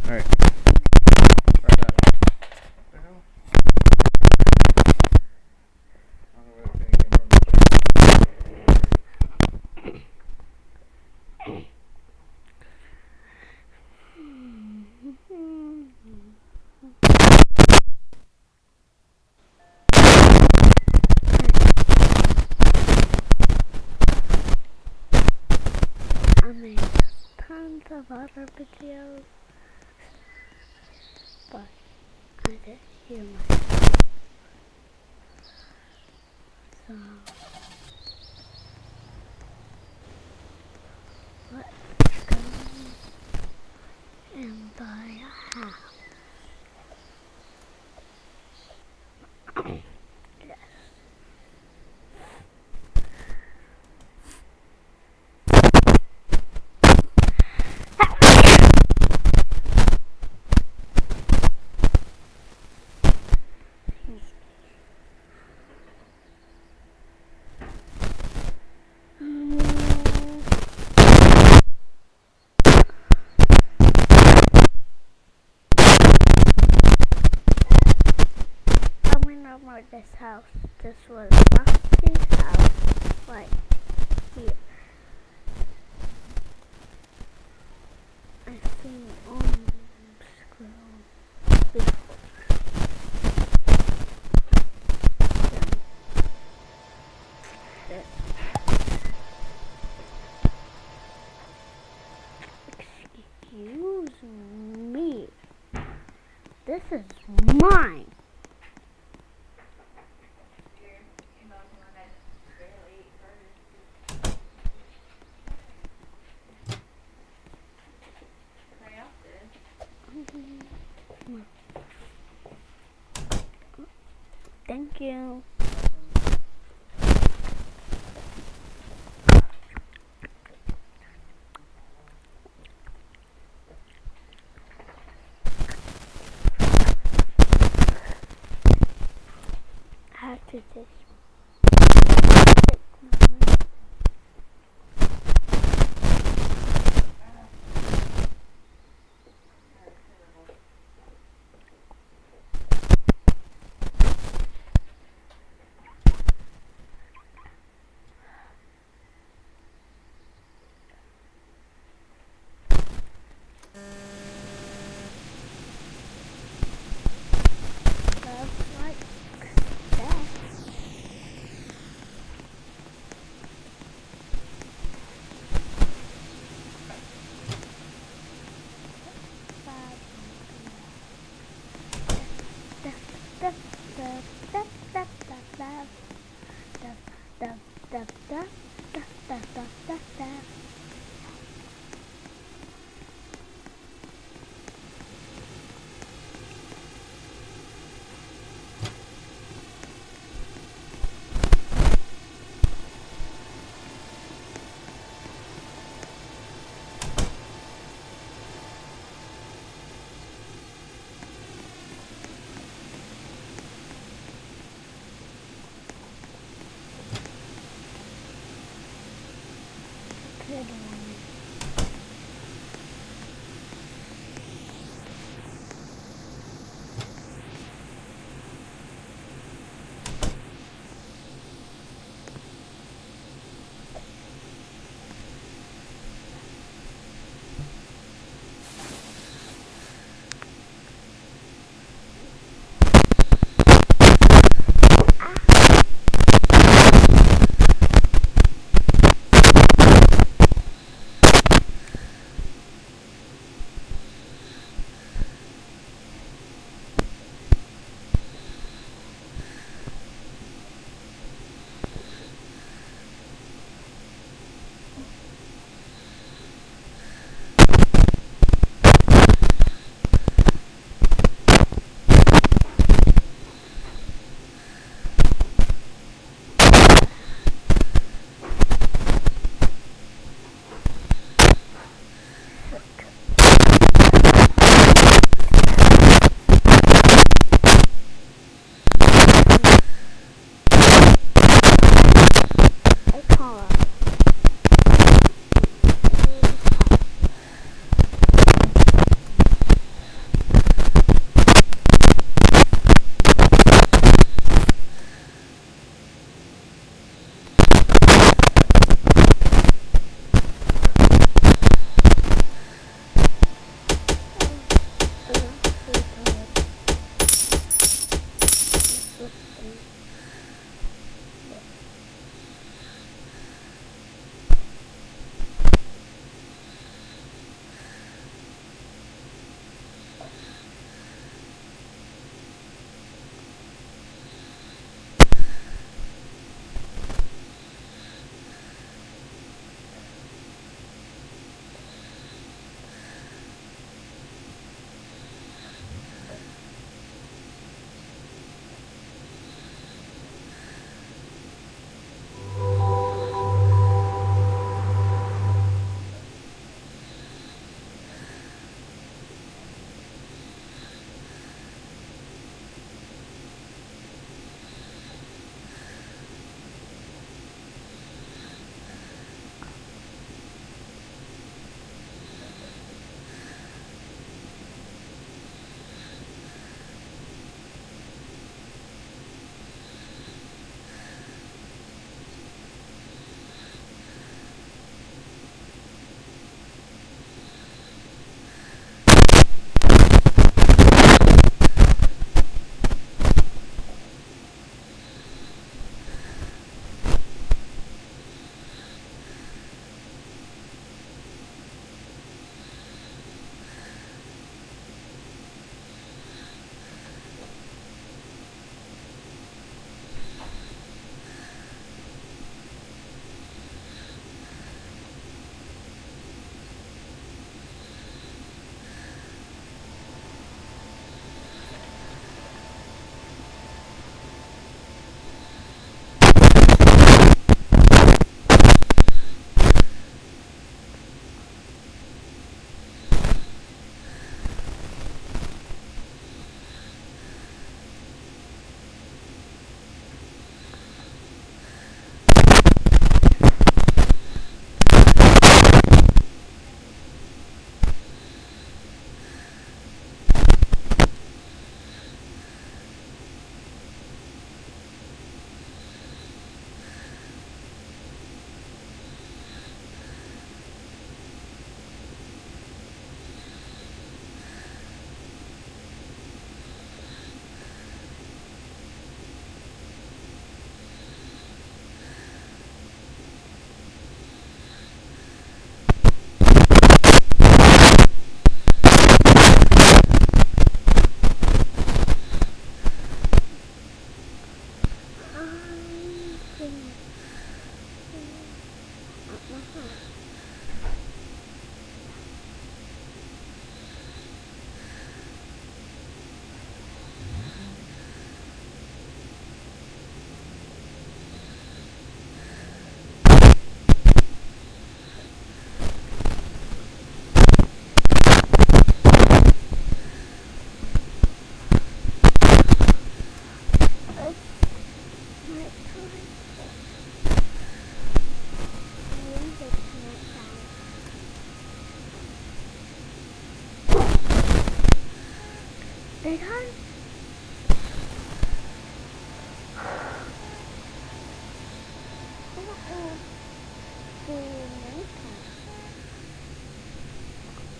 Alright. Try that. What the hell? I don't know where the thing came from. I made tons of other videos, but I didn't hear myself. So let's go and buy a house. Yes. I went over this house. This was Rusty's house, right here. I've seen Squirrel before. Excuse me. This is mine. Thank you. After this. Daytime?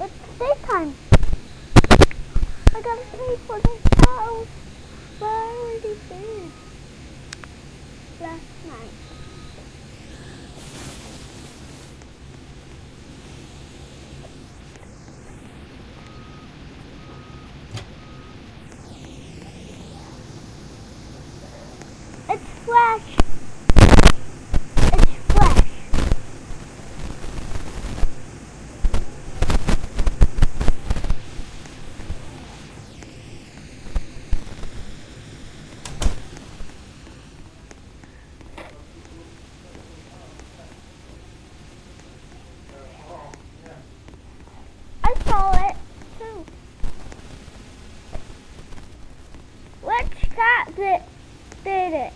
It's daytime. I gotta pay for this house. But I already paid last night. It's fresh. It's fresh. I saw it too. Which cat did it?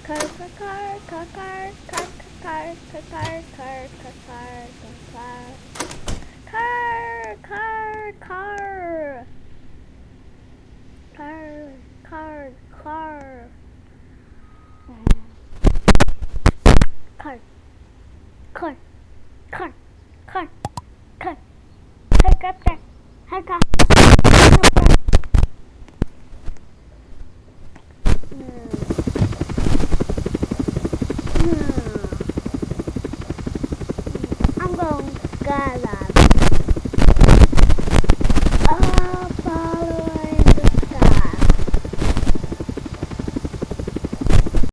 Car, car, car, car, car, car, car, car, car, car, car, car, car, car, car, car, car, car, car, helicopter, helicopter, helicopter. I'm going to